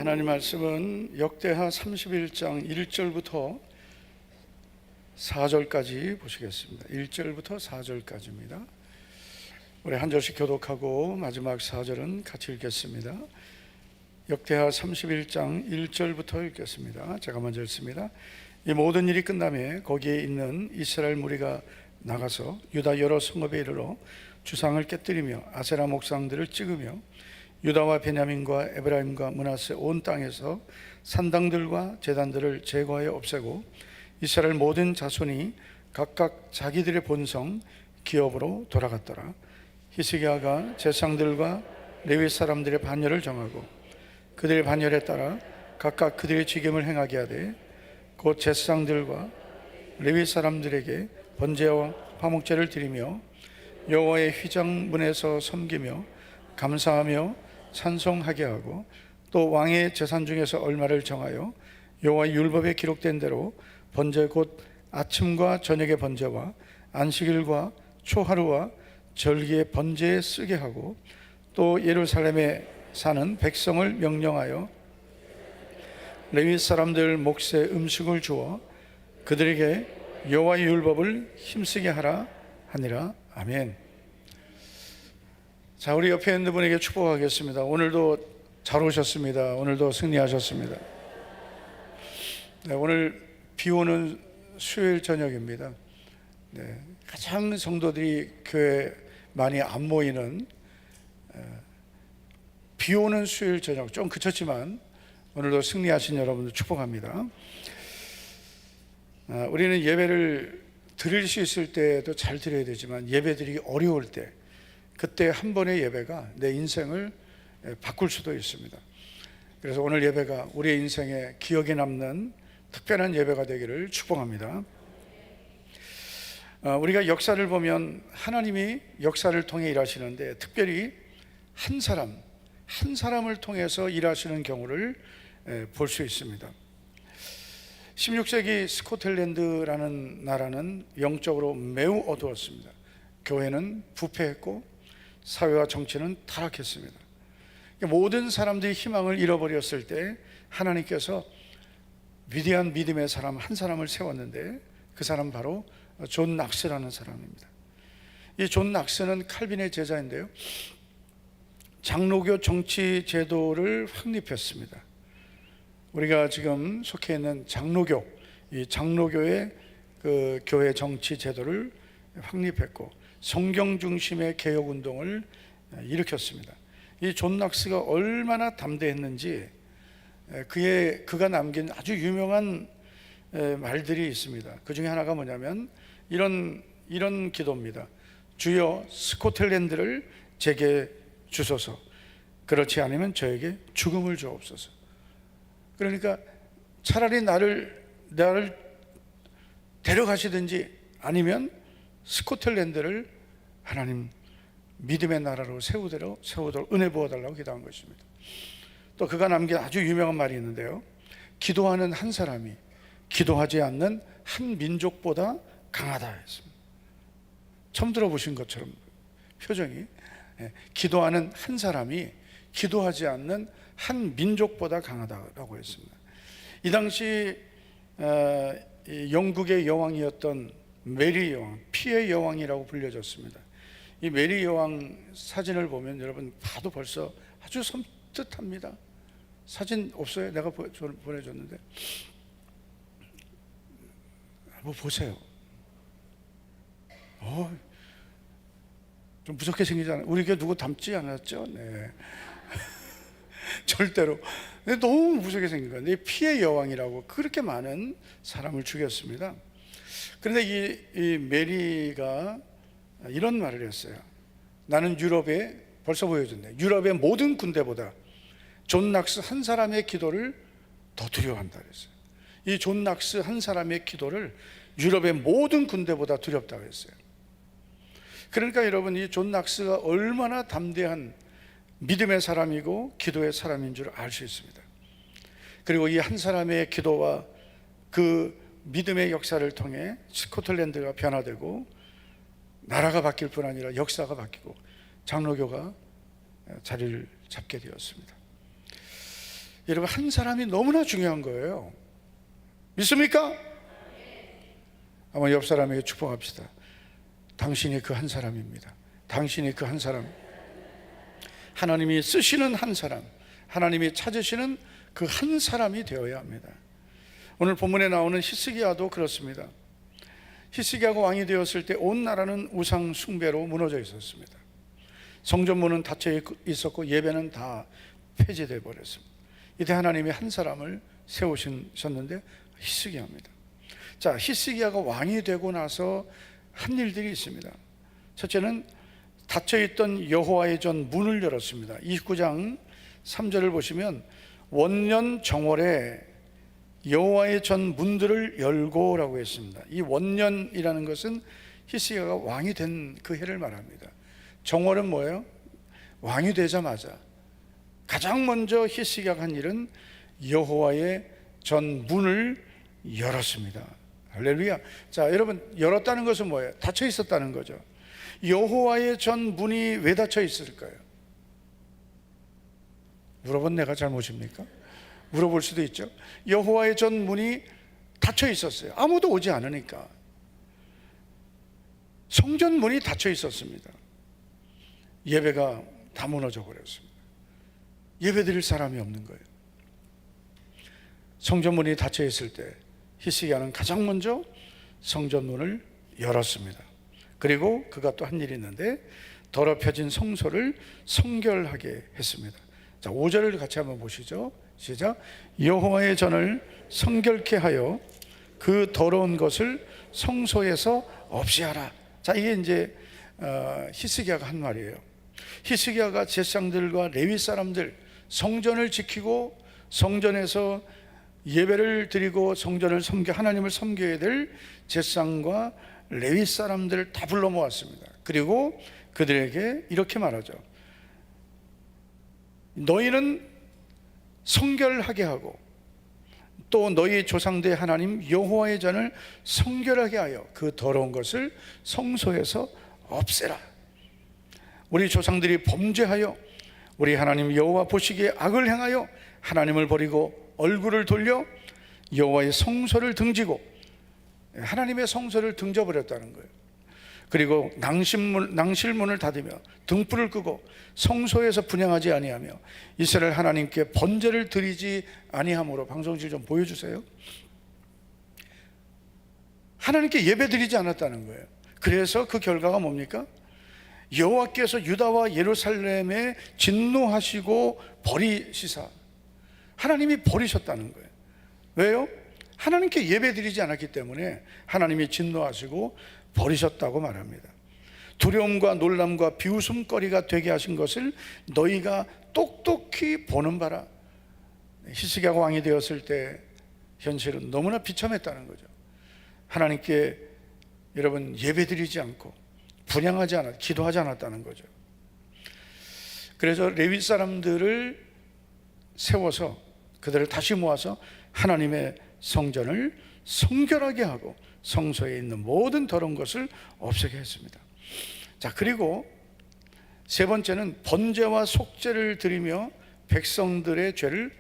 하나님 말씀은 역대하 31장 1절부터 4절까지 보시겠습니다. 1절부터 4절까지입니다. 우리 한 절씩 교독하고 마지막 4절은 같이 읽겠습니다. 역대하 31장 1절부터 읽겠습니다. 제가 먼저 읽습니다. 이 모든 일이 끝나매 거기에 있는 이스라엘 무리가 나가서 유다 여러 성읍에 이르러 주상을 깨뜨리며 아세라 목상들을 찍으며 유다와 베냐민과 에브라임과 므낫세 온 땅에서 산당들과 제단들을 제거하여 없애고 이스라엘 모든 자손이 각각 자기들의 본성 기업으로 돌아갔더라. 히스기야가 제상들과 레위 사람들의 반열을 정하고 그들의 반열에 따라 각각 그들의 직임을 행하게 하되 곧 제상들과 레위 사람들에게 번제와 화목제를 드리며 여호와의 휘장문에서 섬기며 감사하며 찬송하게 하고 또 왕의 재산 중에서 얼마를 정하여 여호와의 율법에 기록된 대로 번제 곧 아침과 저녁의 번제와 안식일과 초하루와 절기의 번제에 쓰게 하고 또 예루살렘에 사는 백성을 명령하여 레위 사람들 몫에 음식을 주어 그들에게 여호와의 율법을 힘쓰게 하라 하니라. 아멘. 자, 우리 옆에 있는 분에게 축복하겠습니다. 오늘도 잘 오셨습니다. 오늘도 승리하셨습니다. 네, 오늘 비 오는 수요일 저녁입니다. 네, 가장 성도들이 교회 많이 안 모이는 비 오는 수요일 저녁, 좀 그쳤지만 오늘도 승리하신 여러분들 축복합니다. 우리는 예배를 드릴 수 있을 때도 잘 드려야 되지만 예배드리기 어려울 때 그때 한 번의 예배가 내 인생을 바꿀 수도 있습니다. 그래서 오늘 예배가 우리의 인생에 기억에 남는 특별한 예배가 되기를 축복합니다. 우리가 역사를 보면 하나님이 역사를 통해 일하시는데 특별히 한 사람을 통해서 일하시는 경우를 볼 수 있습니다. 16세기 스코틀랜드라는 나라는 영적으로 매우 어두웠습니다. 교회는 부패했고 사회와 정치는 타락했습니다. 모든 사람들이 희망을 잃어버렸을 때 하나님께서 위대한 믿음의 사람 한 사람을 세웠는데 그 사람 바로 존 낙스라는 사람입니다. 이 존 낙스는 칼빈의 제자인데요, 장로교 정치 제도를 확립했습니다. 우리가 지금 속해 있는 장로교, 이 장로교의 그 교회 정치 제도를 확립했고 성경 중심의 개혁 운동을 일으켰습니다. 이 존 낙스가 얼마나 담대했는지 그가 남긴 아주 유명한 말들이 있습니다. 그 중에 하나가 뭐냐면 이런 기도입니다. 주여 스코틀랜드를 제게 주소서. 그렇지 않으면 저에게 죽음을 주옵소서. 그러니까 차라리 나를 데려가시든지 아니면 스코틀랜드를 하나님 믿음의 나라로 세우도록 은혜 부어달라고 기도한 것입니다. 또 그가 남긴 아주 유명한 말이 있는데요, 기도하는 한 사람이 기도하지 않는 한 민족보다 강하다 했습니다. 처음 들어보신 것처럼 표정이, 기도하는 한 사람이 기도하지 않는 한 민족보다 강하다라고 했습니다. 이 당시 영국의 여왕이었던 메리 여왕, 피의 여왕이라고 불려졌습니다. 이 메리 여왕 사진을 보면 여러분 봐도 벌써 아주 섬뜩합니다. 사진 없어요? 내가 보내줬는데 한번 보세요. 좀 무섭게 생기잖아요. 우리 교회 누구 닮지 않았죠? 네. 절대로. 근데 너무 무섭게 생긴 거예요. 피의 여왕이라고 그렇게 많은 사람을 죽였습니다. 그런데 이 메리가 이런 말을 했어요. 나는 유럽에, 벌써 보여줬네, 유럽의 모든 군대보다 존 낙스 한 사람의 기도를 더 두려워한다 그랬어요. 이 존 낙스 한 사람의 기도를 유럽의 모든 군대보다 두렵다고 했어요. 그러니까 여러분, 이 존 낙스가 얼마나 담대한 믿음의 사람이고 기도의 사람인 줄 알 수 있습니다. 그리고 이 한 사람의 기도와 그 믿음의 역사를 통해 스코틀랜드가 변화되고 나라가 바뀔 뿐 아니라 역사가 바뀌고 장로교가 자리를 잡게 되었습니다. 여러분, 한 사람이 너무나 중요한 거예요. 믿습니까? 한번 옆 사람에게 축복합시다. 당신이 그 한 사람입니다. 당신이 그 한 사람, 하나님이 쓰시는 한 사람, 하나님이 찾으시는 그 한 사람이 되어야 합니다. 오늘 본문에 나오는 히스기야도 그렇습니다. 히스기야가 왕이 되었을 때 온 나라는 우상 숭배로 무너져 있었습니다. 성전문은 닫혀 있었고 예배는 다 폐지되어 버렸습니다. 이때 하나님이 한 사람을 세우셨는데 히스기야입니다. 자, 히스기야가 왕이 되고 나서 한 일들이 있습니다. 첫째는 닫혀있던 여호와의 전 문을 열었습니다. 29장 3절을 보시면 원년 정월에 여호와의 전 문들을 열고라고 했습니다. 이 원년이라는 것은 히스기야가 왕이 된 그 해를 말합니다. 정월은 뭐예요? 왕이 되자마자 가장 먼저 히스기야가 한 일은 여호와의 전 문을 열었습니다. 할렐루야. 자, 여러분, 열었다는 것은 뭐예요? 닫혀 있었다는 거죠. 여호와의 전 문이 왜 닫혀 있을까요? 물어본 내가 잘못입니까? 물어볼 수도 있죠. 여호와의 전 문이 닫혀 있었어요. 아무도 오지 않으니까. 성전 문이 닫혀 있었습니다. 예배가 다 무너져 버렸습니다. 예배 드릴 사람이 없는 거예요. 성전 문이 닫혀 있을 때 히스기야는 가장 먼저 성전 문을 열었습니다. 그리고 그가 또 한 일이 있는데 더럽혀진 성소를 성결하게 했습니다. 자, 5절을 같이 한번 보시죠. 시작. 여호와의 전을 성결케 하여 그 더러운 것을 성소에서 없이 하라. 자, 이게 이제 히스기야가 한 말이에요. 히스기야가 제사장들과 레위 사람들, 성전을 지키고 성전에서 예배를 드리고 성전을 섬겨 하나님을 섬겨야 될 제사장과 레위 사람들을 다 불러 모았습니다. 그리고 그들에게 이렇게 말하죠. 너희는 성결하게 하고 또 너희 조상들의 하나님 여호와의 전을 성결하게 하여 그 더러운 것을 성소에서 없애라. 우리 조상들이 범죄하여 우리 하나님 여호와 보시기에 악을 행하여 하나님을 버리고 얼굴을 돌려 여호와의 성소를 등지고, 하나님의 성소를 등져버렸다는 거예요. 그리고 낭실문을 닫으며 등불을 끄고 성소에서 분향하지 아니하며 이스라엘 하나님께 번제를 드리지 아니함으로. 방송실 좀 보여주세요. 하나님께 예배 드리지 않았다는 거예요. 그래서 그 결과가 뭡니까? 여호와께서 유다와 예루살렘에 진노하시고 버리시사, 하나님이 버리셨다는 거예요. 왜요? 하나님께 예배 드리지 않았기 때문에 하나님이 진노하시고 버리셨다고 말합니다. 두려움과 놀람과 비웃음거리가 되게 하신 것을 너희가 똑똑히 보는 바라. 히스기야가 왕이 되었을 때 현실은 너무나 비참했다는 거죠. 하나님께 여러분 예배 드리지 않고 분향하지 않았, 기도하지 않았다는 거죠. 그래서 레위 사람들을 세워서 그들을 다시 모아서 하나님의 성전을 성결하게 하고 성소에 있는 모든 더러운 것을 없애게 했습니다. 자, 그리고 세 번째는 번제와 속죄를 드리며 백성들의 죄를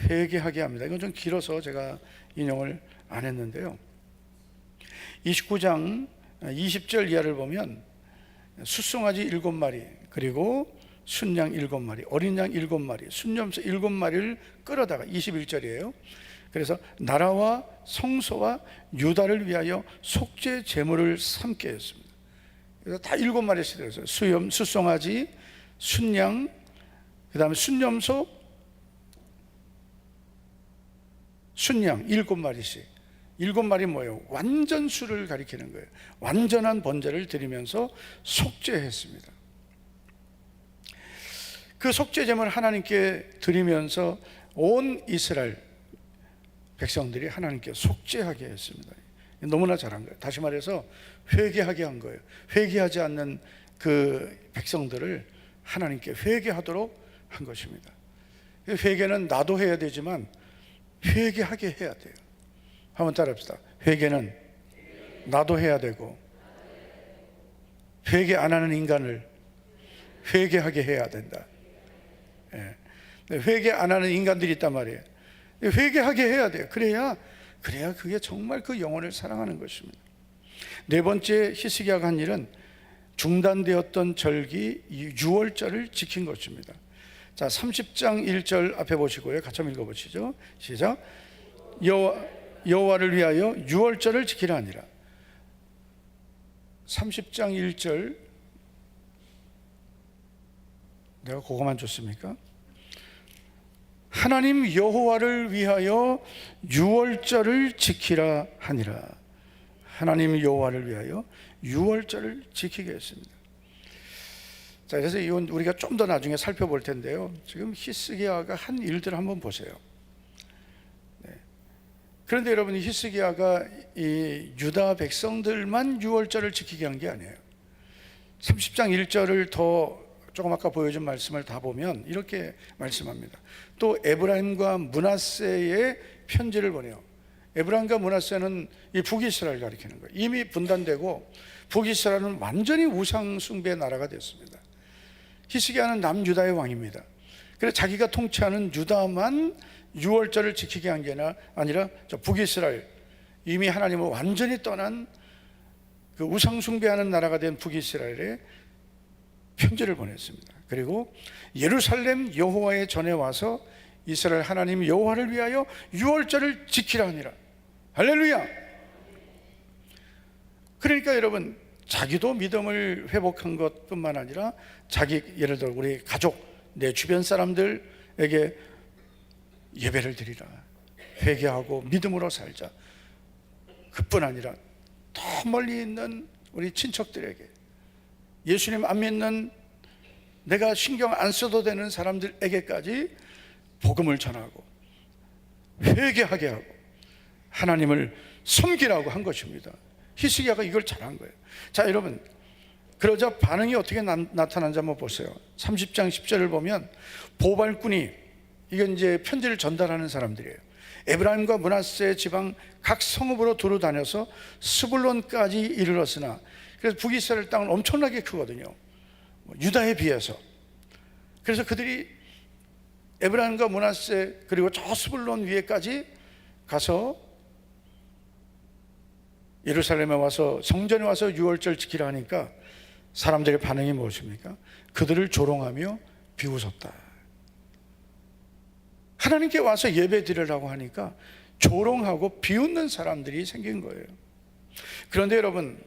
회개하게 합니다. 이건 좀 길어서 제가 인용을 안 했는데요. 29장 20절 이하를 보면 숫송아지 7마리, 그리고 순양 7마리, 어린 양 7마리, 순염소 7마리를 끌어다가 21절이에요. 그래서 나라와 성소와 유다를 위하여 속죄 제물을 삼게 했습니다. 그래서 다 7마리씩 들었어요. 숫송아지, 순양, 그 다음에 순염소, 순양 7마리씩. 7마리 뭐예요? 완전수를 가리키는 거예요. 완전한 번제를 드리면서 속죄했습니다. 그 속죄 제물을 하나님께 드리면서 온 이스라엘 백성들이 하나님께 속죄하게 했습니다. 너무나 잘한 거예요. 다시 말해서 회개하게 한 거예요. 회개하지 않는 그 백성들을 하나님께 회개하도록 한 것입니다. 회개는 나도 해야 되지만 회개하게 해야 돼요. 한번 따라합시다. 회개는 나도 해야 되고 회개 안 하는 인간을 회개하게 해야 된다. 예. 회개 안 하는 인간들이 있단 말이에요. 회개하게 해야 돼요. 그래야 그게 정말 그 영혼을 사랑하는 것입니다. 네 번째 히스기야가 한 일은 중단되었던 절기 유월절을 지킨 것입니다. 자, 30장 1절 앞에 보시고요. 같이 한번 읽어보시죠. 시작. 여호와를 위하여 유월절을 지키라 하니라. 30장 1절 내가 그거만 줬습니까? 하나님 여호와를 위하여 유월절을 지키라 하니라. 하나님 여호와를 위하여 유월절을 지키게 했습니다. 자, 그래서 이건 우리가 좀 더 나중에 살펴볼 텐데요. 지금 히스기야가 한 일들을 한번 보세요. 네. 그런데 여러분, 히스기야가 이 유다 백성들만 유월절을 지키게 한 게 아니에요. 30장 1절을 더 조금 아까 보여준 말씀을 다 보면 이렇게 말씀합니다. 또 에브라임과 므낫세의 편지를 보내요. 에브라임과 므낫세는 이 북이스라엘 가리키는 거예요. 이미 분단되고 북이스라엘은 완전히 우상 숭배의 나라가 됐습니다. 히스기야는 남유다의 왕입니다. 그래서 자기가 통치하는 유다만 유월절을 지키게 한 게 아니라 저 북이스라엘, 이미 하나님을 완전히 떠난 그 우상 숭배하는 나라가 된 북이스라엘에 편지를 보냈습니다. 그리고 예루살렘 여호와의 전에 와서 이스라엘 하나님 여호와를 위하여 유월절을 지키라 하니라. 할렐루야. 그러니까 여러분, 자기도 믿음을 회복한 것뿐만 아니라 자기, 예를 들어 우리 가족, 내 주변 사람들에게 예배를 드리라, 회개하고 믿음으로 살자. 그뿐 아니라 더 멀리 있는 우리 친척들에게, 예수님 안 믿는 내가 신경 안 써도 되는 사람들에게까지 복음을 전하고 회개하게 하고 하나님을 섬기라고 한 것입니다. 히스기야가 이걸 잘한 거예요. 자, 여러분, 그러자 반응이 어떻게 나타난지 한번 보세요. 30장 10절을 보면 보발꾼이, 이건 이제 편지를 전달하는 사람들이에요. 에브라임과 므낫세 지방 각 성읍으로 두루 다녀서 스불론까지 이르렀으나, 그래서 북이스라엘 땅은 엄청나게 크거든요, 유다에 비해서. 그래서 그들이 에브라임과 므낫세 그리고 저 스불론 위에까지 가서 예루살렘에 와서, 성전에 와서 유월절 지키라 하니까 사람들의 반응이 무엇입니까? 그들을 조롱하며 비웃었다. 하나님께 와서 예배 드리려고 하니까 조롱하고 비웃는 사람들이 생긴 거예요. 그런데 여러분,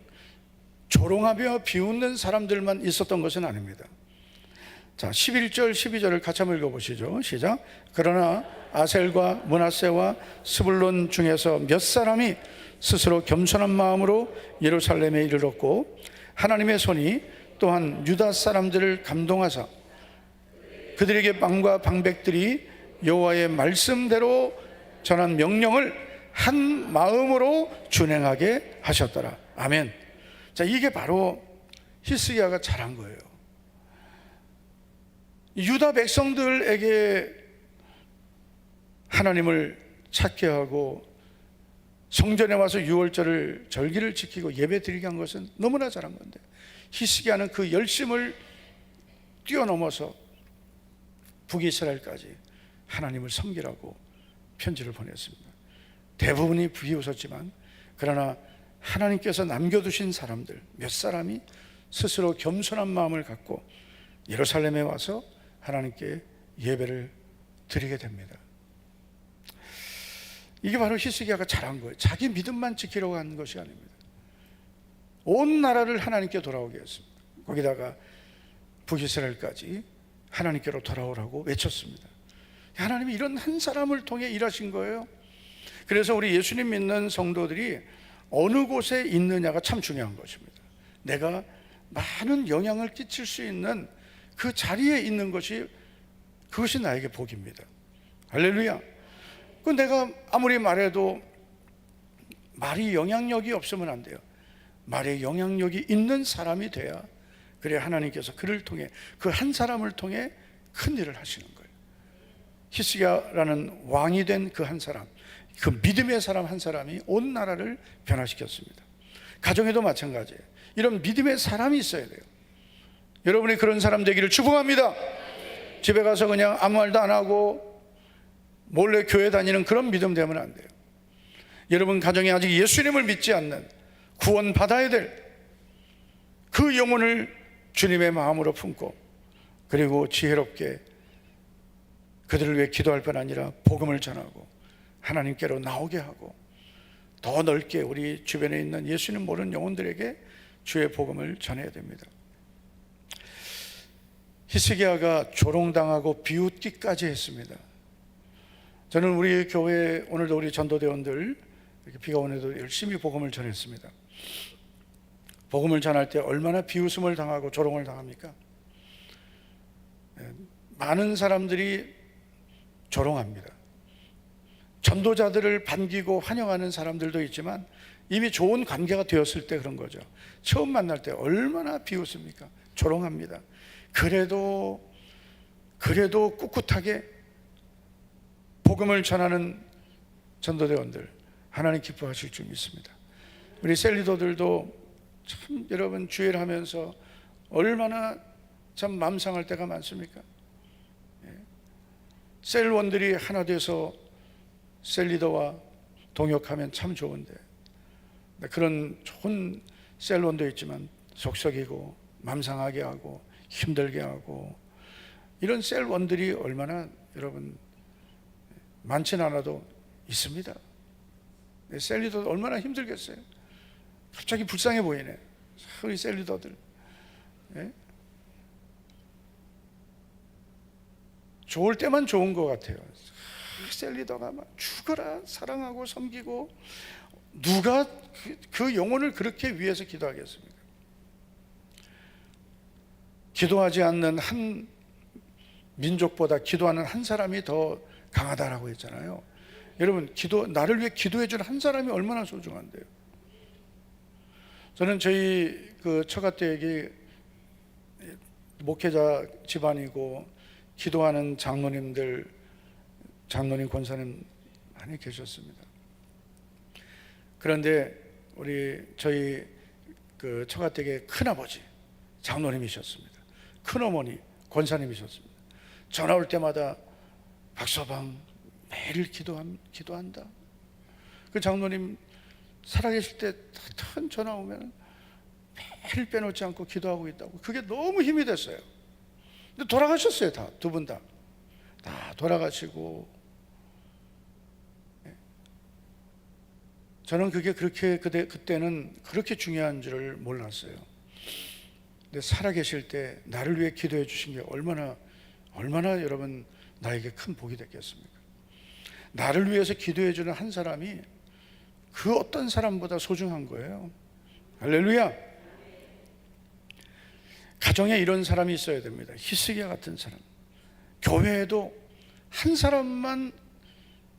조롱하며 비웃는 사람들만 있었던 것은 아닙니다. 자, 11절 12절을 같이 한번 읽어보시죠. 시작. 그러나 아셀과 므낫세와 스불론 중에서 몇 사람이 스스로 겸손한 마음으로 예루살렘에 이르렀고, 하나님의 손이 또한 유다 사람들을 감동하사 그들에게 빵과 방백들이 여호와의 말씀대로 전한 명령을 한 마음으로 준행하게 하셨더라. 아멘. 자, 이게 바로 히스기야가 잘한 거예요. 유다 백성들에게 하나님을 찾게 하고 성전에 와서 유월절을, 절기를 지키고 예배 드리게 한 것은 너무나 잘한 건데, 히스기야는 그 열심을 뛰어넘어서 북이스라엘까지 하나님을 섬기라고 편지를 보냈습니다. 대부분이 비웃었지만, 그러나 하나님께서 남겨두신 사람들 몇 사람이 스스로 겸손한 마음을 갖고 예루살렘에 와서 하나님께 예배를 드리게 됩니다. 이게 바로 히스기야가 잘한 거예요. 자기 믿음만 지키려고 한 것이 아닙니다. 온 나라를 하나님께 돌아오게 했습니다. 거기다가 북이스라엘까지 하나님께로 돌아오라고 외쳤습니다. 하나님이 이런 한 사람을 통해 일하신 거예요. 그래서 우리 예수님 믿는 성도들이 어느 곳에 있느냐가 참 중요한 것입니다. 내가 많은 영향을 끼칠 수 있는 그 자리에 있는 것이, 그것이 나에게 복입니다. 할렐루야. 그 내가 아무리 말해도 말이 영향력이 없으면 안 돼요. 말에 영향력이 있는 사람이 돼야, 그래야 하나님께서 그를 통해, 그 한 사람을 통해 큰 일을 하시는 거예요. 히스기야라는 왕이 된 그 한 사람, 그 믿음의 사람 한 사람이 온 나라를 변화시켰습니다. 가정에도 마찬가지예요. 이런 믿음의 사람이 있어야 돼요. 여러분이 그런 사람 되기를 축복합니다. 집에 가서 그냥 아무 말도 안 하고 몰래 교회 다니는 그런 믿음 되면 안 돼요. 여러분 가정에 아직 예수님을 믿지 않는, 구원 받아야 될 그 영혼을 주님의 마음으로 품고, 그리고 지혜롭게 그들을 위해 기도할 뿐 아니라 복음을 전하고 하나님께로 나오게 하고, 더 넓게 우리 주변에 있는 예수님 모르는 영혼들에게 주의 복음을 전해야 됩니다. 히스기야가 조롱당하고 비웃기까지 했습니다. 저는 우리 교회 오늘도 우리 전도대원들 이렇게 비가 오는데도 열심히 복음을 전했습니다. 복음을 전할 때 얼마나 비웃음을 당하고 조롱을 당합니까? 많은 사람들이 조롱합니다. 전도자들을 반기고 환영하는 사람들도 있지만 이미 좋은 관계가 되었을 때 그런 거죠. 처음 만날 때 얼마나 비웃습니까? 조롱합니다. 그래도 꿋꿋하게 복음을 전하는 전도대원들 하나님 기뻐하실 줄 믿습니다. 우리 셀리더들도 참 여러분 주일을 하면서 얼마나 참 맘 상할 때가 많습니까? 셀원들이 하나 돼서 셀리더와 동역하면 참 좋은데, 그런 좋은 셀원도 있지만 속썩이고 맘 상하게 하고 힘들게 하고, 이런 셀원들이 얼마나 여러분 많진 않아도 있습니다. 셀리더 얼마나 힘들겠어요. 갑자기 불쌍해 보이네 우리 셀리더들. 좋을 때만 좋은 것 같아요. 셀리더가 막 죽어라 사랑하고 섬기고, 누가 그 영혼을 그렇게 위해서 기도하겠습니까? 기도하지 않는 한 민족보다 기도하는 한 사람이 더 강하다라고 했잖아요. 여러분, 나를 위해 기도해 준 한 사람이 얼마나 소중한데요. 저는 저희 그 처가댁이 목회자 집안이고 기도하는 장로님, 권사님 많이 계셨습니다. 그런데 저희 그 처가댁의 큰아버지 장로님이셨습니다. 큰어머니 권사님이셨습니다. 전화 올 때마다 박서방 매일 기도한다. 그 장로님 살아계실 때 전화 오면 매일 빼놓지 않고 기도하고 있다고. 그게 너무 힘이 됐어요. 근데 돌아가셨어요. 다 두 분 다 돌아가시고, 저는 그게 그때는 그렇게 중요한 줄을 몰랐어요. 근데 살아계실 때 나를 위해 기도해 주신 게 얼마나 여러분 나에게 큰 복이 됐겠습니까? 나를 위해서 기도해 주는 한 사람이 그 어떤 사람보다 소중한 거예요. 할렐루야. 가정에 이런 사람이 있어야 됩니다. 히스기야 같은 사람. 교회에도 한 사람만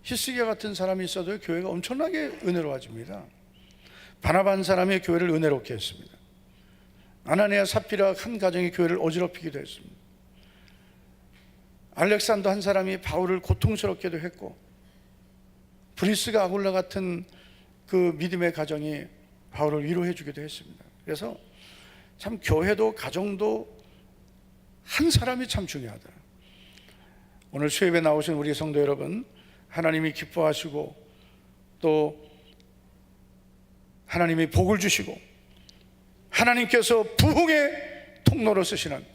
히스기야 같은 사람이 있어도 교회가 엄청나게 은혜로워집니다. 바나바 한 사람이 교회를 은혜롭게 했습니다. 아나니아 삽비라 한 가정이 교회를 어지럽히기도 했습니다. 알렉산더 한 사람이 바울을 고통스럽게도 했고, 브리스가 아굴라 같은 그 믿음의 가정이 바울을 위로해 주기도 했습니다. 그래서 참 교회도 가정도 한 사람이 참 중요하다. 오늘 수협에 나오신 우리 성도 여러분, 하나님이 기뻐하시고 또 하나님이 복을 주시고 하나님께서 부흥의 통로로 쓰시는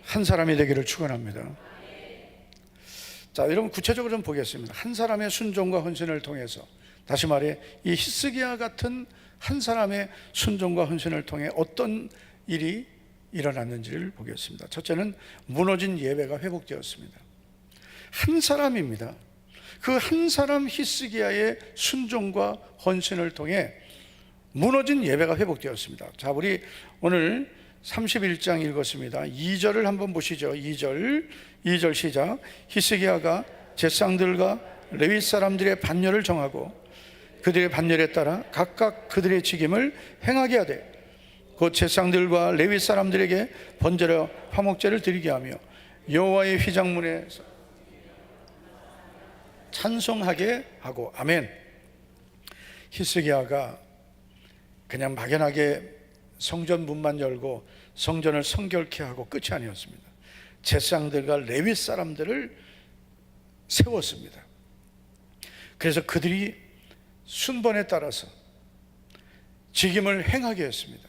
한 사람이 되기를 축원합니다. 자, 여러분 구체적으로 좀 보겠습니다. 한 사람의 순종과 헌신을 통해서, 다시 말해 이 히스기야 같은 한 사람의 순종과 헌신을 통해 어떤 일이 일어났는지를 보겠습니다. 첫째는 무너진 예배가 회복되었습니다. 한 사람입니다. 그 한 사람 히스기야의 순종과 헌신을 통해 무너진 예배가 회복되었습니다. 자, 우리 오늘 31장 읽었습니다. 2절을 한번 보시죠. 2절 시작. 히스기야가 제사장들과 레위 사람들의 반열을 정하고 그들의 반열에 따라 각각 그들의 직임을 행하게 하되 곧 제사장들과 레위 사람들에게 번제로 화목제를 드리게 하며 여호와의 휘장문에 찬송하게 하고. 아멘. 히스기야가 그냥 막연하게 성전 문만 열고 성전을 성결케 하고 끝이 아니었습니다. 제사장들과 레위 사람들을 세웠습니다. 그래서 그들이 순번에 따라서 직임을 행하게 했습니다.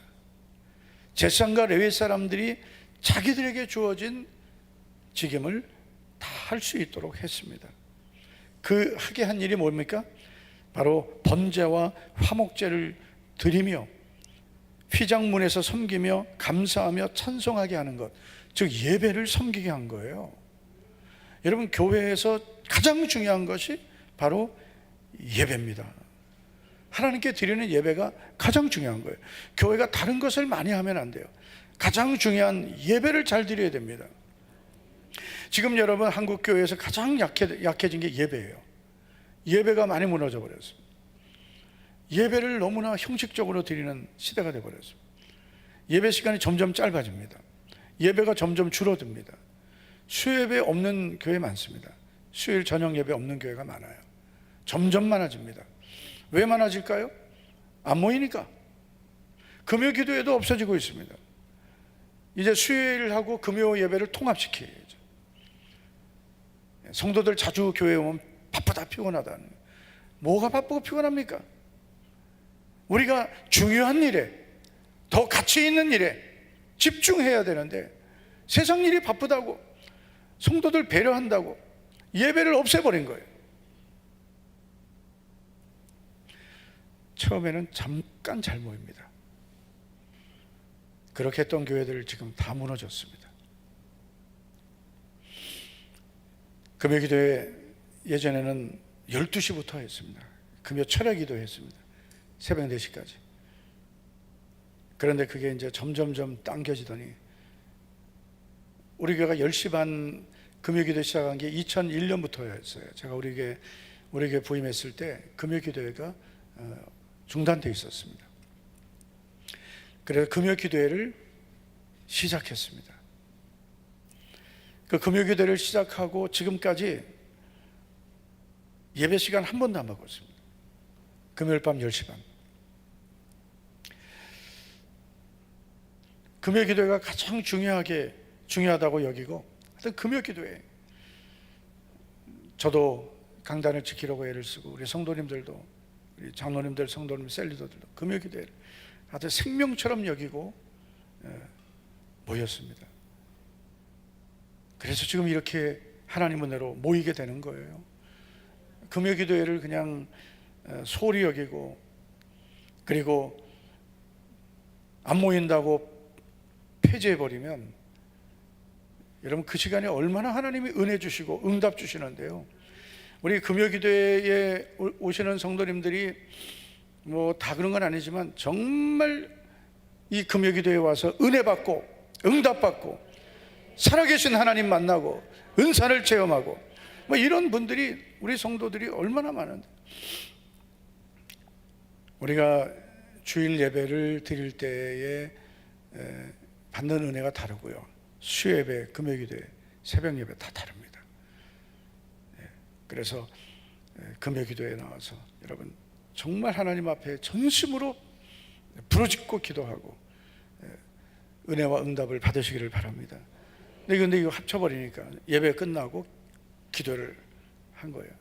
제사장과 레위 사람들이 자기들에게 주어진 직임을 다 할 수 있도록 했습니다. 그 하게 한 일이 뭡니까? 바로 번제와 화목제를 드리며 휘장문에서 섬기며 감사하며 찬송하게 하는 것, 즉 예배를 섬기게 한 거예요. 여러분, 교회에서 가장 중요한 것이 바로 예배입니다. 하나님께 드리는 예배가 가장 중요한 거예요. 교회가 다른 것을 많이 하면 안 돼요. 가장 중요한 예배를 잘 드려야 됩니다. 지금 여러분, 한국 교회에서 가장 약해진 게 예배예요. 예배가 많이 무너져 버렸습니다. 예배를 너무나 형식적으로 드리는 시대가 되어버렸습니다. 예배 시간이 점점 짧아집니다. 예배가 점점 줄어듭니다. 수요예배 없는 교회 많습니다. 수요일 저녁 예배 없는 교회가 많아요. 점점 많아집니다. 왜 많아질까요? 안 모이니까. 금요 기도회도 없어지고 있습니다. 이제 수요일하고 금요 예배를 통합시켜야죠. 성도들 자주 교회에 오면 바쁘다 피곤하다는. 뭐가 바쁘고 피곤합니까? 우리가 중요한 일에, 더 가치 있는 일에 집중해야 되는데 세상 일이 바쁘다고, 성도들 배려한다고 예배를 없애버린 거예요. 처음에는 잠깐 잘 모입니다. 그렇게 했던 교회들 지금 다 무너졌습니다. 금요기도회 예전에는 12시부터 했습니다. 금요 철야 기도 했습니다. 새벽 4시까지. 그런데 그게 이제 점점점 당겨지더니 우리 교회가 10시 반 금요기도 시작한 게 2001년부터였어요. 제가 우리 교회 부임했을 때 금요기도회가 중단되어 있었습니다. 그래서 금요기도회를 시작했습니다. 그 금요기도회를 시작하고 지금까지 예배 시간 한 번도 안 바꿨습니다. 금요일 밤 10시 반. 금요기도회가 가장 중요하다고 여기고, 하여튼 금요기도회, 저도 강단을 지키려고 애를 쓰고 우리 성도님들도, 우리 장로님들, 성도님, 셀리더들도 금요기도회를 하여튼 생명처럼 여기고 모였습니다. 그래서 지금 이렇게 하나님 은혜로 모이게 되는 거예요. 금요기도회를 그냥 소홀히 여기고, 그리고 안 모인다고 폐지해버리면 여러분, 그 시간에 얼마나 하나님이 은혜 주시고 응답 주시는데요. 우리 금요기도회에 오시는 성도님들이 뭐 다 그런 건 아니지만 정말 이 금요기도회에 와서 은혜 받고 응답 받고 살아계신 하나님 만나고 은사를 체험하고 뭐 이런 분들이, 우리 성도들이 얼마나 많은데, 우리가 주일 예배를 드릴 때에 받는 은혜가 다르고요. 수요예배, 금요기도회, 새벽 예배 다 다릅니다. 그래서 금요기도회에 나와서 여러분 정말 하나님 앞에 전심으로 부르짖고 기도하고 은혜와 응답을 받으시기를 바랍니다. 근데 이거 합쳐버리니까 예배 끝나고 기도를 한 거예요.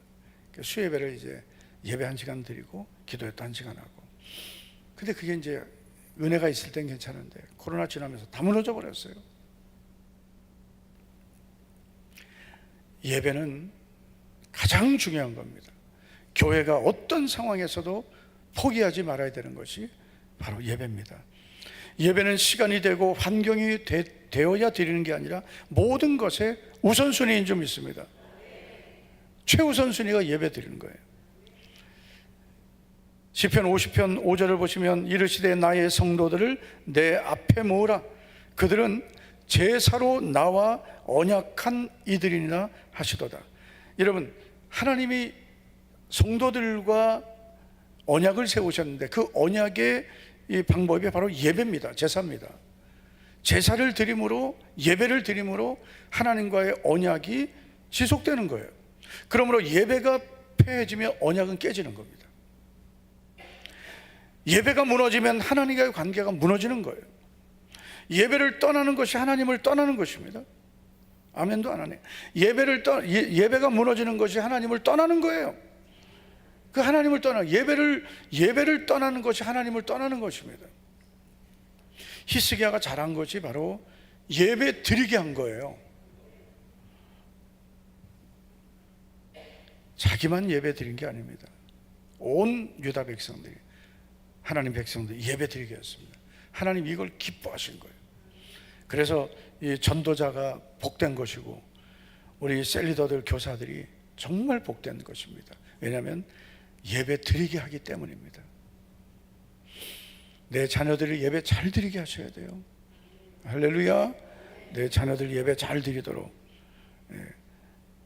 수요예배를 이제 예배 1시간 드리고 기도회 또 1시간 하고. 근데 그게 이제 은혜가 있을 땐 괜찮은데 코로나 지나면서 다 무너져 버렸어요. 예배는 가장 중요한 겁니다. 교회가 어떤 상황에서도 포기하지 말아야 되는 것이 바로 예배입니다. 예배는 시간이 되고 환경이 되어야 드리는 게 아니라 모든 것에 우선순위인 줄 믿습니다. 최우선순위가 예배 드리는 거예요. 시편 50편 5절을 보시면 이르시되 나의 성도들을 내 앞에 모으라. 그들은 제사로 나와 언약한 이들이니라 하시도다. 여러분, 하나님이 성도들과 언약을 세우셨는데 그 언약의 이 방법이 바로 예배입니다. 제사입니다. 제사를 드림으로, 예배를 드림으로 하나님과의 언약이 지속되는 거예요. 그러므로 예배가 폐해지면 언약은 깨지는 겁니다. 예배가 무너지면 하나님과의 관계가 무너지는 거예요. 예배를 떠나는 것이 하나님을 떠나는 것입니다. 아멘도 안 하네. 예배가 무너지는 것이 하나님을 떠나는 거예요. 그 하나님을 예배를 떠나는 것이 하나님을 떠나는 것입니다. 히스기야가 잘한 것이 바로 예배 드리게 한 거예요. 자기만 예배 드린 게 아닙니다. 온 유다 백성들이, 하나님 백성들이 예배 드리게 했습니다. 하나님 이걸 기뻐하신 거예요. 그래서 이 전도자가 복된 것이고 우리 셀리더들 교사들이 정말 복된 것입니다. 왜냐하면 예배 드리게 하기 때문입니다. 내 자녀들이 예배 잘 드리게 하셔야 돼요. 할렐루야. 내 자녀들 예배 잘 드리도록,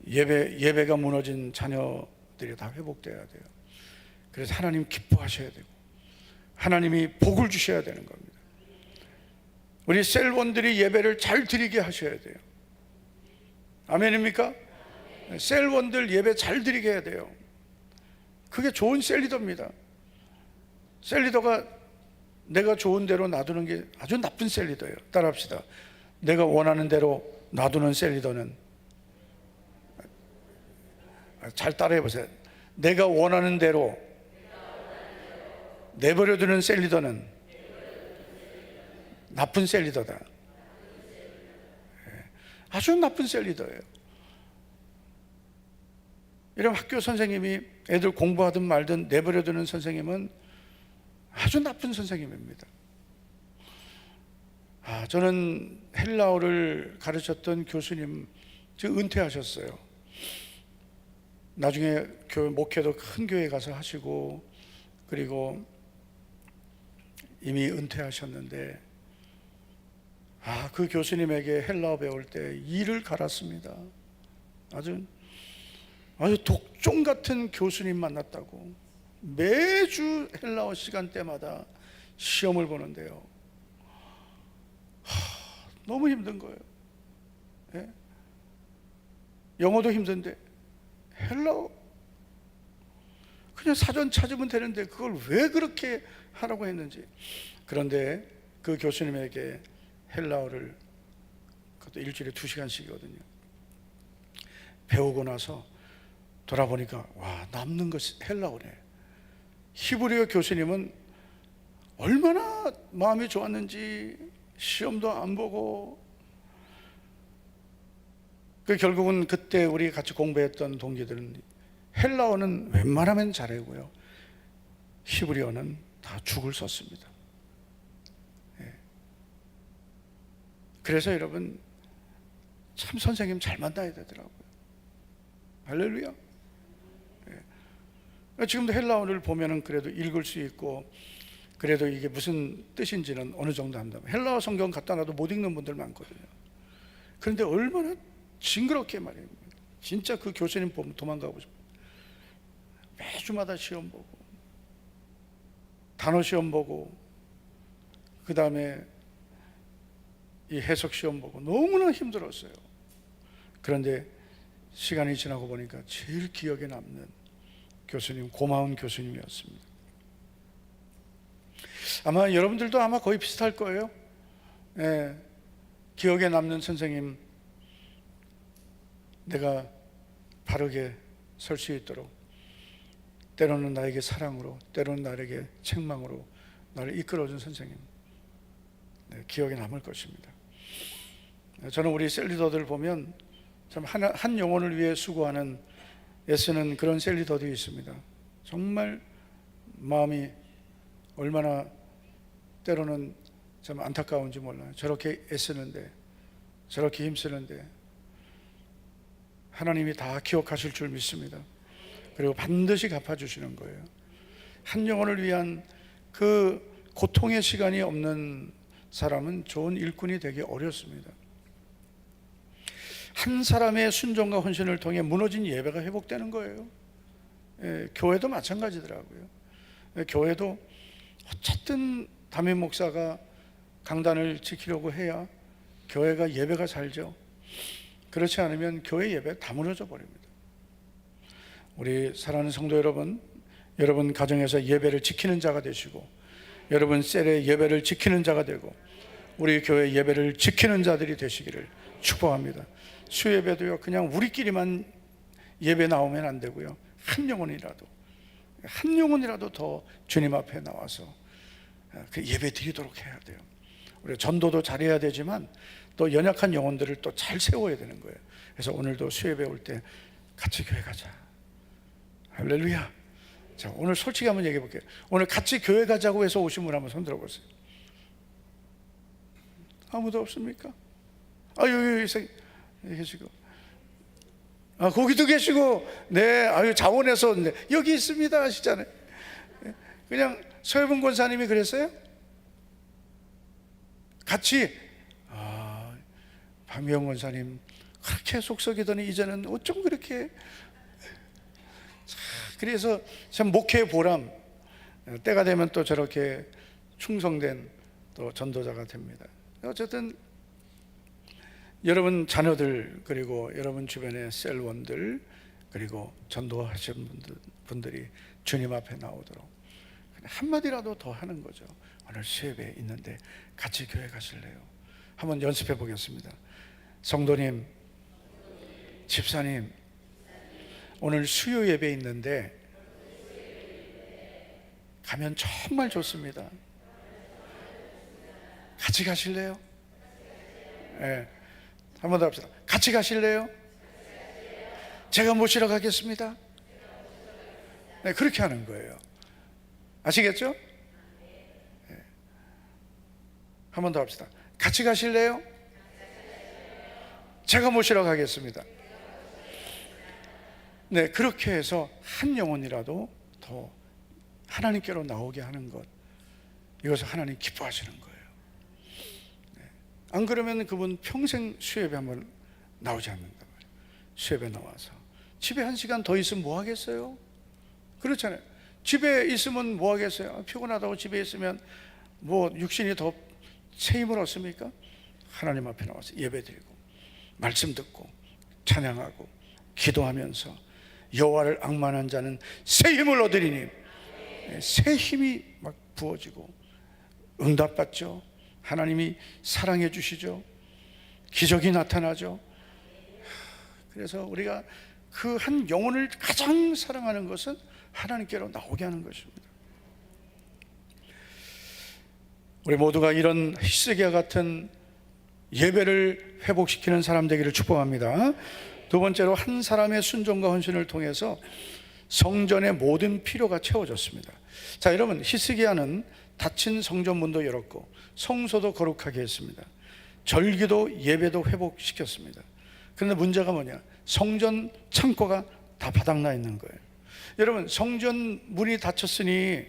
예배가 무너진 자녀들이 다 회복돼야 돼요. 그래서 하나님 기뻐하셔야 되고 하나님이 복을 주셔야 되는 겁니다. 우리 셀원들이 예배를 잘 드리게 하셔야 돼요. 아멘입니까? 셀원들 예배 잘 드리게 해야 돼요. 그게 좋은 셀리더입니다. 셀리더가 내가 좋은 대로 놔두는 게 아주 나쁜 셀리더예요. 따라합시다. 내가 원하는 대로 놔두는 셀리더는, 잘 따라해 보세요. 내가 원하는 대로 내버려두는 셀리더는 나쁜 셀리더다. 아주 나쁜 셀리더예요. 이런 학교 선생님이 애들 공부하든 말든 내버려두는 선생님은 아주 나쁜 선생님입니다. 저는 헬라어를 가르쳤던 교수님 지금 은퇴하셨어요. 나중에 목회도 큰 교회 가서 하시고, 그리고 이미 은퇴하셨는데, 그 교수님에게 헬라어 배울 때 이를 갈았습니다. 아주 독종 같은 교수님 만났다고. 매주 헬라어 시간대마다 시험을 보는데요, 너무 힘든 거예요. 예? 영어도 힘든데 헬라어 그냥 사전 찾으면 되는데 그걸 왜 그렇게 하라고 했는지. 그런데 그 교수님에게 헬라어를, 그것도 일주일에 2시간씩이거든요, 배우고 나서 돌아보니까 남는 것이 헬라어네. 히브리어 교수님은 얼마나 마음이 좋았는지 시험도 안 보고, 결국은 그때 우리 같이 공부했던 동기들은 헬라어는 웬만하면 잘하고요, 히브리어는 다 죽을 썼습니다. 그래서 여러분, 참 선생님 잘 만나야 되더라고요. 할렐루야. 지금도 헬라어를 보면은 그래도 읽을 수 있고, 그래도 이게 무슨 뜻인지는 어느 정도 한다면, 헬라어 성경 갖다 놔도 못 읽는 분들 많거든요. 그런데 얼마나 징그럽게 말입니다. 진짜 그 교수님 보면 도망가고 싶어요. 매주마다 시험 보고, 단어 시험 보고, 그 다음에 이 해석 시험 보고, 너무나 힘들었어요. 그런데 시간이 지나고 보니까 제일 기억에 남는 교수님, 고마운 교수님이었습니다. 아마 여러분들도 아마 거의 비슷할 거예요. 기억에 남는 선생님, 내가 바르게 설 수 있도록, 때로는 나에게 사랑으로, 때로는 나에게 책망으로 나를 이끌어준 선생님, 기억에 남을 것입니다. 저는 우리 셀리더들 보면 참 한 영혼을 위해 수고하는, 애쓰는 그런 셀리더들이 있습니다. 정말 마음이 얼마나 때로는 참 안타까운지 몰라요. 저렇게 애쓰는데, 저렇게 힘쓰는데 하나님이 다 기억하실 줄 믿습니다. 그리고 반드시 갚아주시는 거예요. 한 영혼을 위한 그 고통의 시간이 없는 사람은 좋은 일꾼이 되기 어렵습니다. 한 사람의 순종과 헌신을 통해 무너진 예배가 회복되는 거예요. 교회도 마찬가지더라고요. 교회도 어쨌든 담임 목사가 강단을 지키려고 해야 교회가 예배가 살죠. 그렇지 않으면 교회 예배 다 무너져 버립니다. 우리 사랑하는 성도 여러분, 여러분 가정에서 예배를 지키는 자가 되시고, 여러분 셀의 예배를 지키는 자가 되고, 우리 교회 예배를 지키는 자들이 되시기를 축복합니다. 수예배도요, 그냥 우리끼리만 예배 나오면 안 되고요, 한 영혼이라도 더 주님 앞에 나와서 그 예배 드리도록 해야 돼요. 우리 전도도 잘해야 되지만 또 연약한 영혼들을 또 잘 세워야 되는 거예요. 그래서 오늘도 수예배 올 때 같이 교회 가자. 할렐루야. 자, 오늘 솔직히 한번 얘기해 볼게요. 오늘 같이 교회 가자고 해서 오신 분 한번 손 들어보세요. 아무도 없습니까? 여기 계시고, 거기도 계시고, 네, 자원해서 네, 여기 있습니다 하시잖아요. 그냥 서해분 권사님이 그랬어요? 같이. 박미영 권사님 그렇게 속썩이더니 이제는 어쩜 그렇게. 그래서 참 목회의 보람, 때가 되면 또 저렇게 충성된 또 전도자가 됩니다. 어쨌든 여러분 자녀들, 그리고 여러분 주변의 셀원들, 그리고 전도하신 분들이 주님 앞에 나오도록 한마디라도 더 하는 거죠. 오늘 수예배 있는데 같이 교회 가실래요? 한번 연습해 보겠습니다. 성도님, 집사님, 오늘 수요 예배 있는데 가면 정말 좋습니다. 같이 가실래요? 네. 한 번 더 합시다. 같이 가실래요? 제가 모시러 가겠습니다. 네, 그렇게 하는 거예요. 아시겠죠? 네. 한 번 더 합시다. 같이 가실래요? 제가 모시러 가겠습니다. 네, 그렇게 해서 한 영혼이라도 더 하나님께로 나오게 하는 것, 이것을 하나님 기뻐하시는 거예요. 네. 안 그러면 그분 평생 수예배 한번 나오지 않는단 말이에요. 수예배 나와서 집에 1시간 더 있으면 뭐 하겠어요? 그렇잖아요. 집에 있으면 뭐 하겠어요? 피곤하다고 집에 있으면 뭐 육신이 더 새 힘을 얻습니까? 하나님 앞에 나와서 예배드리고 말씀 듣고 찬양하고 기도하면서 여호와를 앙만한 자는 새 힘을 얻으리니, 새 힘이 막 부어지고 응답받죠. 하나님이 사랑해 주시죠. 기적이 나타나죠. 그래서 우리가 그 한 영혼을 가장 사랑하는 것은 하나님께로 나오게 하는 것입니다. 우리 모두가 이런 히스기야 같은 예배를 회복시키는 사람 되기를 축복합니다. 두 번째로, 한 사람의 순종과 헌신을 통해서 성전의 모든 필요가 채워졌습니다. 자, 여러분, 히스기야는 닫힌 성전문도 열었고 성소도 거룩하게 했습니다. 절기도 예배도 회복시켰습니다. 그런데 문제가 뭐냐? 성전 창고가 다 바닥나 있는 거예요. 여러분, 성전 문이 닫혔으니,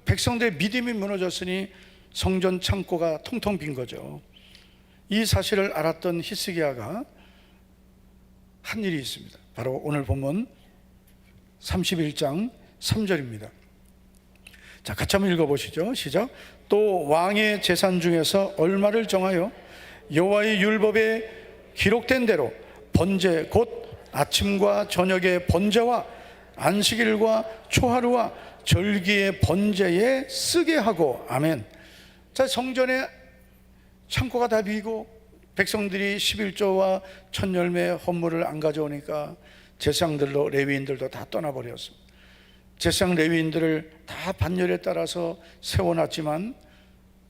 백성들의 믿음이 무너졌으니 성전 창고가 텅텅 빈 거죠. 이 사실을 알았던 히스기야가 한 일이 있습니다. 바로 오늘 본문 31장 3절입니다. 자, 같이 한번 읽어보시죠. 시작. 또 왕의 재산 중에서 얼마를 정하여 여호와의 율법에 기록된 대로 번제, 곧 아침과 저녁의 번제와 안식일과 초하루와 절기의 번제에 쓰게 하고. 아멘. 자, 성전에 창고가 다 비고 백성들이 11조와 첫 열매 헌물을 안 가져오니까 제사장들도 레위인들도 다 떠나버렸습니다. 제사장 레위인들을 다 반열에 따라서 세워놨지만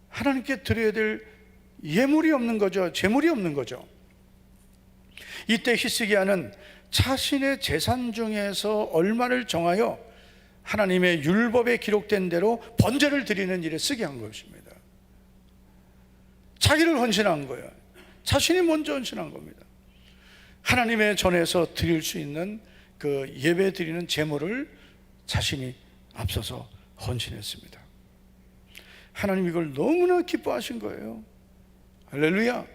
하나님께 드려야 될 예물이 없는 거죠. 제물이 없는 거죠. 이때 히스기야는 자신의 재산 중에서 얼마를 정하여 하나님의 율법에 기록된 대로 번제를 드리는 일에 쓰게 한 것입니다. 자기를 헌신한 거예요. 자신이 먼저 헌신한 겁니다. 하나님의 전에서 드릴 수 있는 그 예배 드리는 제물을 자신이 앞서서 헌신했습니다. 하나님 이걸 너무나 기뻐하신 거예요. 할렐루야.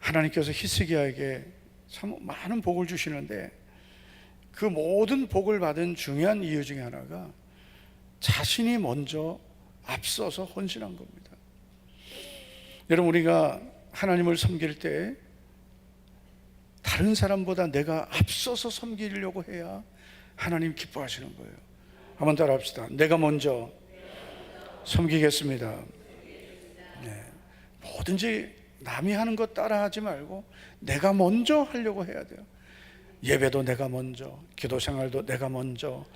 하나님께서 히스기야에게 참 많은 복을 주시는데, 그 모든 복을 받은 중요한 이유 중에 하나가 자신이 먼저 앞서서 헌신한 겁니다. 여러분, 우리가 하나님을 섬길 때 다른 사람보다 내가 앞서서 섬기려고 해야 하나님 기뻐하시는 거예요. 한번 따라 합시다. 내가 먼저 섬기겠습니다. 네. 뭐든지 남이 하는 것 따라하지 말고 내가 먼저 하려고 해야 돼요. 예배도 내가 먼저, 기도 생활도 내가 먼저,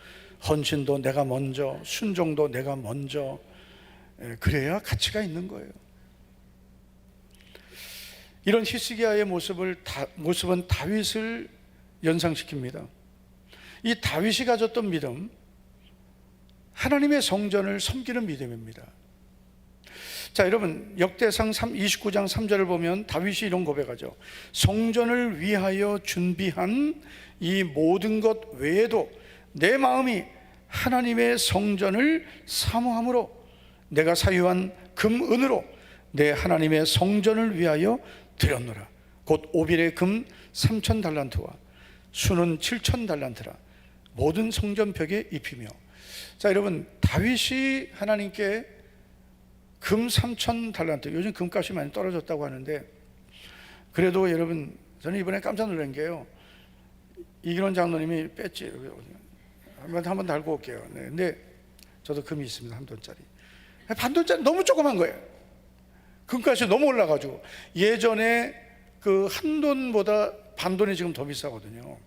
헌신도 내가 먼저, 순종도 내가 먼저. 그래야 가치가 있는 거예요. 이런 히스기야의 모습은 다윗을 연상시킵니다. 이 다윗이 가졌던 믿음, 하나님의 성전을 섬기는 믿음입니다. 자, 여러분, 역대상 29장 3절을 보면 다윗이 이런 고백하죠. 성전을 위하여 준비한 이 모든 것 외에도 내 마음이 하나님의 성전을 사모함으로 내가 사유한 금 은으로 내 하나님의 성전을 위하여 드렸노라. 곧 오빌의 금 3,000 달란트와 수는 7,000 달란트라. 모든 성전벽에 입히며. 자, 여러분, 다윗이 하나님께 금 3,000 달란트, 요즘 금값이 많이 떨어졌다고 하는데, 그래도 여러분, 저는 이번에 깜짝 놀란 게요, 이기론 장로님이 뺐지, 한번 달고 올게요. 네, 근데 저도 금이 있습니다. 한 돈짜리. 반 돈짜리 너무 조그만 거예요. 금값이 너무 올라가지고. 예전에 그 한 돈보다 반 돈이 지금 더 비싸거든요.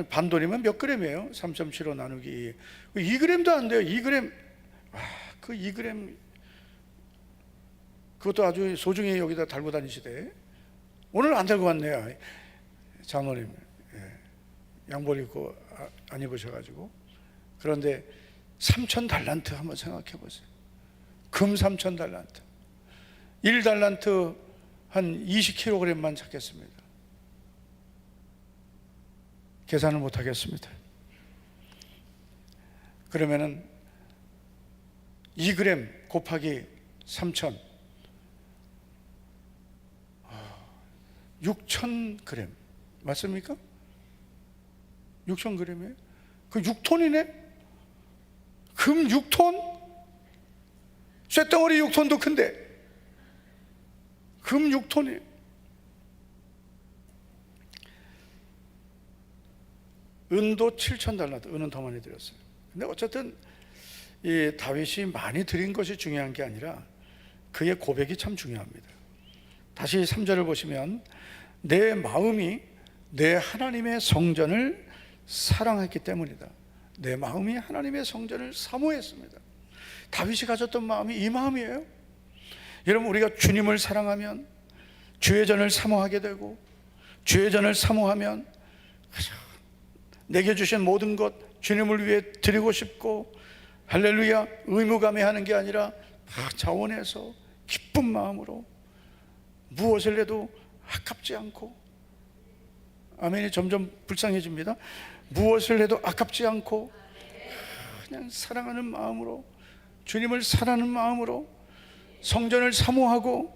반 돈이면 몇 그램이에요? 3.75 나누기 2g도 안 돼요. 2g. 와, 그 2g 그것도 아주 소중히 여기다 달고 다니시대. 오늘 안 달고 왔네요. 장로님, 양복 입고 안 입으셔가지고. 그런데 3,000 달란트 한번 생각해 보세요. 금 3,000 달란트, 1달란트 한 20kg만 찾겠습니다. 계산을 못 하겠습니다. 그러면은 2g 곱하기 3,000, 6,000g 맞습니까? 6,000g이에요? 그 6톤이네? 금 6톤? 쇳덩어리 6톤도 큰데 금 6톤이에요. 은도 7,000 달란트, 은은 더 많이 드렸어요. 근데 어쨌든 이 다윗이 많이 드린 것이 중요한 게 아니라 그의 고백이 참 중요합니다. 다시 3절을 보시면 내 마음이 내 하나님의 성전을 사랑했기 때문이다. 내 마음이 하나님의 성전을 사모했습니다. 다윗이 가졌던 마음이 이 마음이에요. 여러분, 우리가 주님을 사랑하면 주의 전을 사모하게 되고, 주의 전을 사모하면 내게 주신 모든 것 주님을 위해 드리고 싶고, 할렐루야, 의무감에 하는 게 아니라 다 자원해서 기쁜 마음으로 무엇을 해도 아깝지 않고, 아멘이 점점 불쌍해집니다. 무엇을 해도 아깝지 않고 그냥 사랑하는 마음으로, 주님을 사랑하는 마음으로 성전을 사모하고,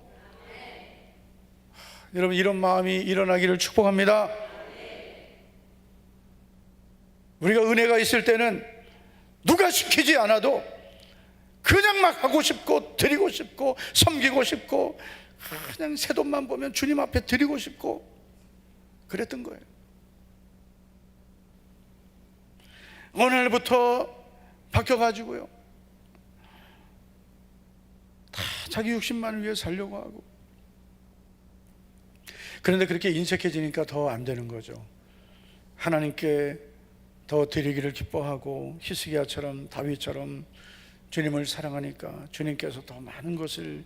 여러분, 이런 마음이 일어나기를 축복합니다. 우리가 은혜가 있을 때는 누가 시키지 않아도 그냥 막 하고 싶고 드리고 싶고 섬기고 싶고, 그냥 새 돈만 보면 주님 앞에 드리고 싶고 그랬던 거예요. 어느 날부터 바뀌어가지고요, 다 자기 욕심만을 위해 살려고 하고. 그런데 그렇게 인색해지니까 더 안 되는 거죠. 하나님께 더 드리기를 기뻐하고, 히스기야처럼 다윗처럼 주님을 사랑하니까 주님께서 더 많은 것을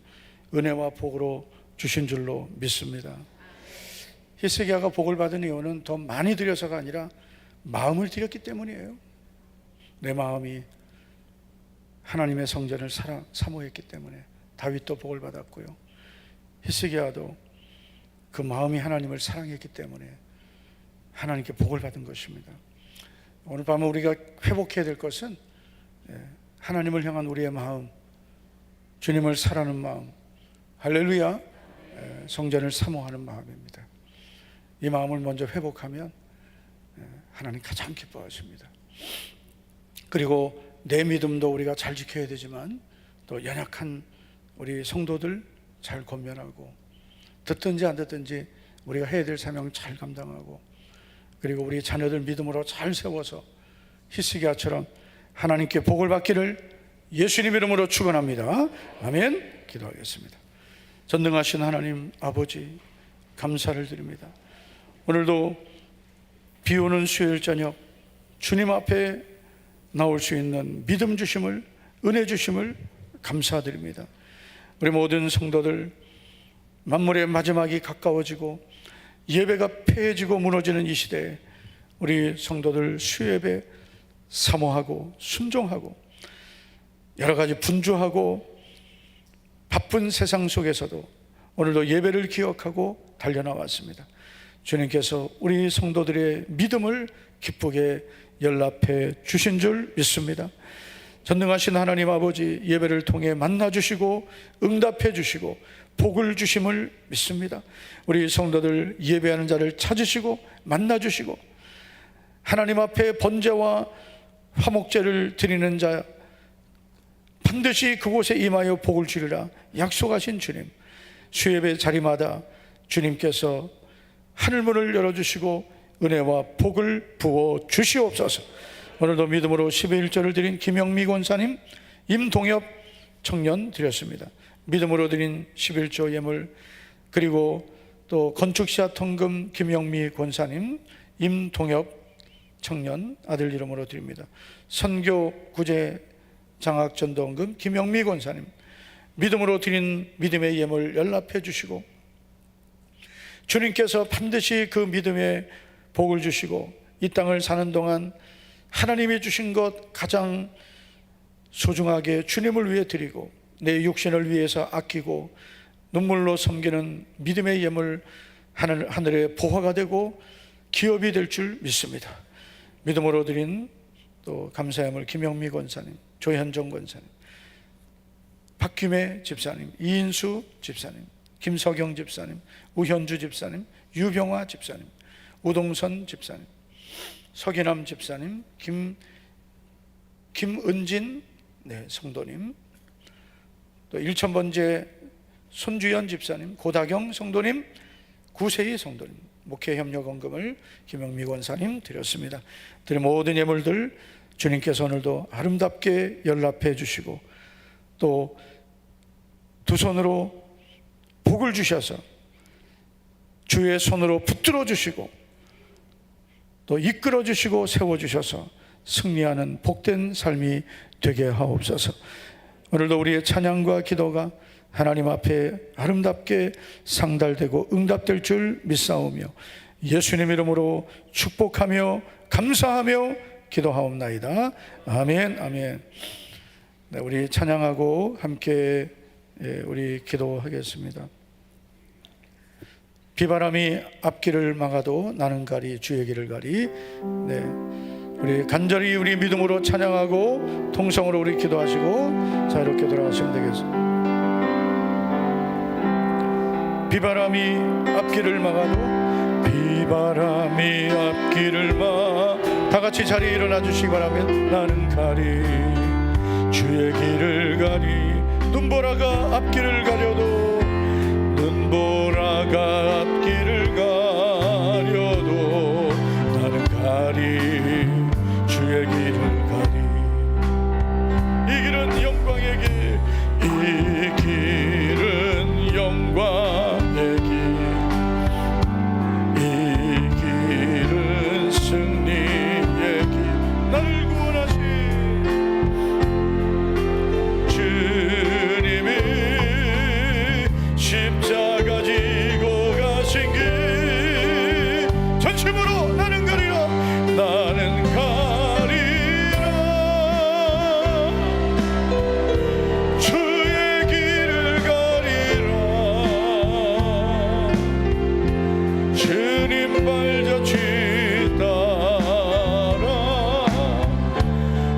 은혜와 복으로 주신 줄로 믿습니다. 히스기야가 복을 받은 이유는 더 많이 드려서가 아니라 마음을 드렸기 때문이에요. 내 마음이 하나님의 성전을 사모했기 때문에 다윗도 복을 받았고요, 히스기야도 그 마음이 하나님을 사랑했기 때문에 하나님께 복을 받은 것입니다. 오늘 밤에 우리가 회복해야 될 것은 하나님을 향한 우리의 마음, 주님을 사랑하는 마음, 할렐루야, 성전을 사모하는 마음입니다. 이 마음을 먼저 회복하면 하나님 가장 기뻐하십니다. 그리고 내 믿음도 우리가 잘 지켜야 되지만 또 연약한 우리 성도들 잘 권면하고, 듣든지 안 듣든지 우리가 해야 될 사명 잘 감당하고, 그리고 우리 자녀들 믿음으로 잘 세워서 히스기야처럼 하나님께 복을 받기를 예수님 이름으로 축원합니다. 아멘. 기도하겠습니다. 전능하신 하나님 아버지, 감사를 드립니다. 오늘도 비 오는 수요일 저녁 주님 앞에 나올 수 있는 믿음 주심을, 은혜 주심을 감사드립니다. 우리 모든 성도들, 만물의 마지막이 가까워지고 예배가 폐해지고 무너지는 이 시대에 우리 성도들 수예배 사모하고 순종하고 여러 가지 분주하고 바쁜 세상 속에서도 오늘도 예배를 기억하고 달려나왔습니다. 주님께서 우리 성도들의 믿음을 기쁘게 연락해 주신 줄 믿습니다. 전능하신 하나님 아버지, 예배를 통해 만나주시고 응답해 주시고 복을 주심을 믿습니다. 우리 성도들 예배하는 자를 찾으시고 만나주시고 하나님 앞에 번제와 화목제를 드리는 자 반드시 그곳에 임하여 복을 주리라 약속하신 주님, 수예배 자리마다 주님께서 하늘문을 열어주시고 은혜와 복을 부어 주시옵소서. 오늘도 믿음으로 11절을 드린 김영미 권사님, 임동엽 청년 드렸습니다. 믿음으로 드린 11조 예물, 그리고 또 건축시야 통금 김영미 권사님, 임동엽 청년 아들 이름으로 드립니다. 선교 구제 장학 전도원금 김영미 권사님, 믿음으로 드린 믿음의 예물 연락해 주시고 주님께서 반드시 그 믿음의 복을 주시고 이 땅을 사는 동안 하나님이 주신 것 가장 소중하게 주님을 위해 드리고 내 육신을 위해서 아끼고 눈물로 섬기는 믿음의 예물 하늘의 보화가 되고 기업이 될 줄 믿습니다. 믿음으로 드린 또 감사예물 김영미 권사님, 조현정 권사님, 박규매 집사님, 이인수 집사님, 김석영 집사님, 우현주 집사님, 유병화 집사님, 우동선 집사님, 서기남 집사님, 김은진 성도님, 또 일천번제 손주연 집사님, 고다경 성도님, 구세희 성도님, 목회협력원금을 김영미 권사님 드렸습니다. 드린 모든 예물들 주님께서 오늘도 아름답게 연락해 주시고 또 두 손으로 복을 주셔서 주의 손으로 붙들어 주시고 또 이끌어 주시고 세워 주셔서 승리하는 복된 삶이 되게 하옵소서. 오늘도 우리의 찬양과 기도가 하나님 앞에 아름답게 상달되고 응답될 줄 믿사오며 예수님 이름으로 축복하며 감사하며 기도하옵나이다. 아멘. 아멘. 네, 우리 찬양하고 함께 우리 기도하겠습니다. 비바람이 앞길을 막아도 나는 가리 주의 길을 가리. 네, 우리 간절히 우리 믿음으로 찬양하고 통성으로 우리 기도하시고 자유롭게 돌아가시면 되겠습니다. 비바람이 앞길을 막아도, 비바람이 앞길을 다 같이 자리에 일어나 주시기 바라며 나는 가리 주의 길을 가리. 눈보라가 앞길을 가려도, 눈보라가 앞길을 가려도 나는 가리 주의 길을 가리. 이 길은 영광의 길, 이 길은 영광의 길, 이 길은 승리의 길. 나를 구원하신 주님이 십자가 지고 가신 길, 전심으로 나는 가리라, 나는 가리라 주의 길을 가리라. 주님 발자취 따라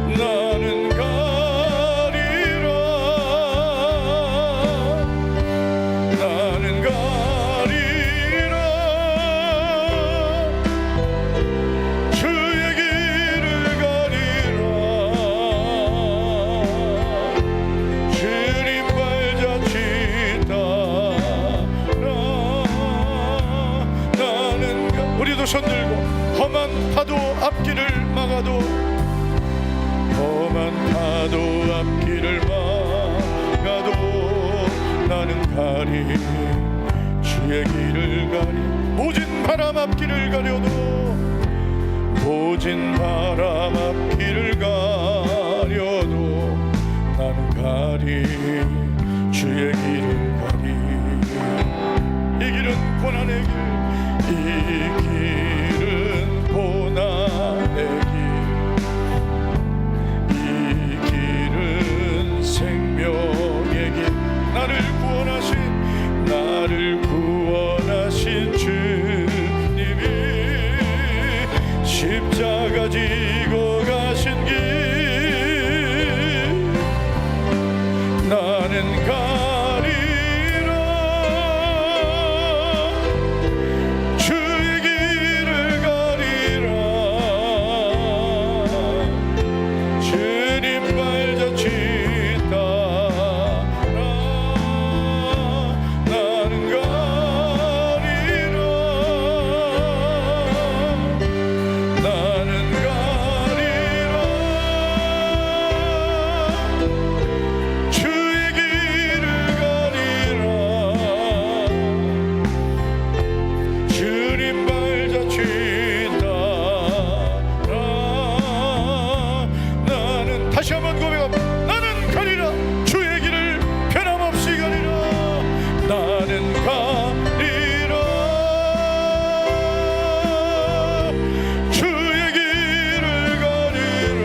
나는 가리라, 나는 가리라 주의 길을 가리라. 주님 발자취 따라 나는 우리도 손들고 험한 파도 앞길을 막아도, 험한 앞길을 막아도 나는 가리 주의 길을 가리 모진 바람 앞길을 가려도 모진 바람 앞길을 가려도 나는 가리 주의 길을 가리 이 길은 고난의 길 이 길은 고난의 길 이 길은 생명의 길 나를 구원하신 주님이 십자가 지고 가신 길 나는 가리라 주의 길을 가리라 주님 발자취 따라 나는 가리라 나는 가리라 주의 길을 가리라 주님 발자취 따라 나는 다시 한번 고백합니다. 나는 가리라 주의 길을 변함없이 가리라 나는 가리라 주의 길을 가리라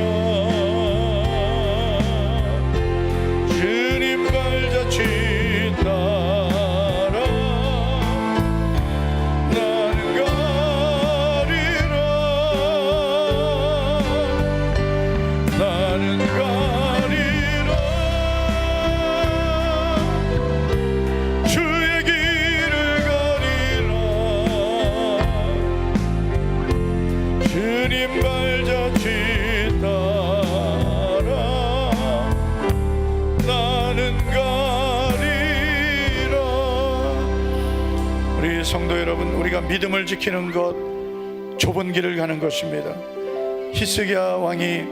주님 발자취 따라 나는 가리라 나는 가리라 주의 길을 가리라 주님 발자취 따라 나는 가리라. 우리 성도 여러분, 우리가 믿음을 지키는 것 좁은 길을 가는 것입니다. 히스기야 왕이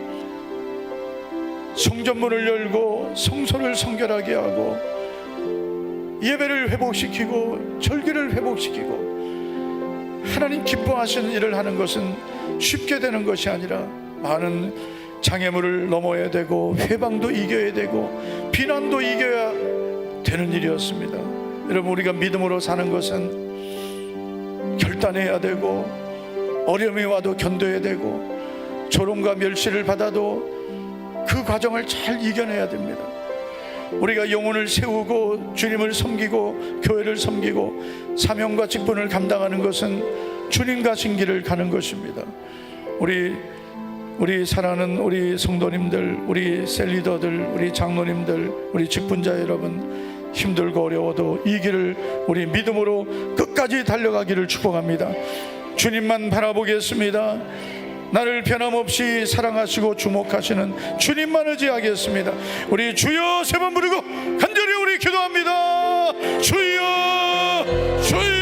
성전문을 열고 성소를 성결하게 하고 예배를 회복시키고 절기를 회복시키고 하나님 기뻐하시는 일을 하는 것은 쉽게 되는 것이 아니라 많은 장애물을 넘어야 되고 회방도 이겨야 되고 비난도 이겨야 되는 일이었습니다. 여러분, 우리가 믿음으로 사는 것은 결단해야 되고 어려움이 와도 견뎌야 되고 조롱과 멸시를 받아도 그 과정을 잘 이겨내야 됩니다. 우리가 영혼을 세우고 주님을 섬기고 교회를 섬기고 사명과 직분을 감당하는 것은 주님 가신 길을 가는 것입니다. 우리 사랑하는 우리 성도님들, 우리 셀리더들, 우리 장로님들, 우리 직분자 여러분, 힘들고 어려워도 이 길을 우리 믿음으로 끝까지 달려가기를 축복합니다. 주님만 바라보겠습니다. 나를 변함없이 사랑하시고 주목하시는 주님만 의지하겠습니다. 우리 주여 세 번 부르고 간절히 우리 기도합니다. 주여 주여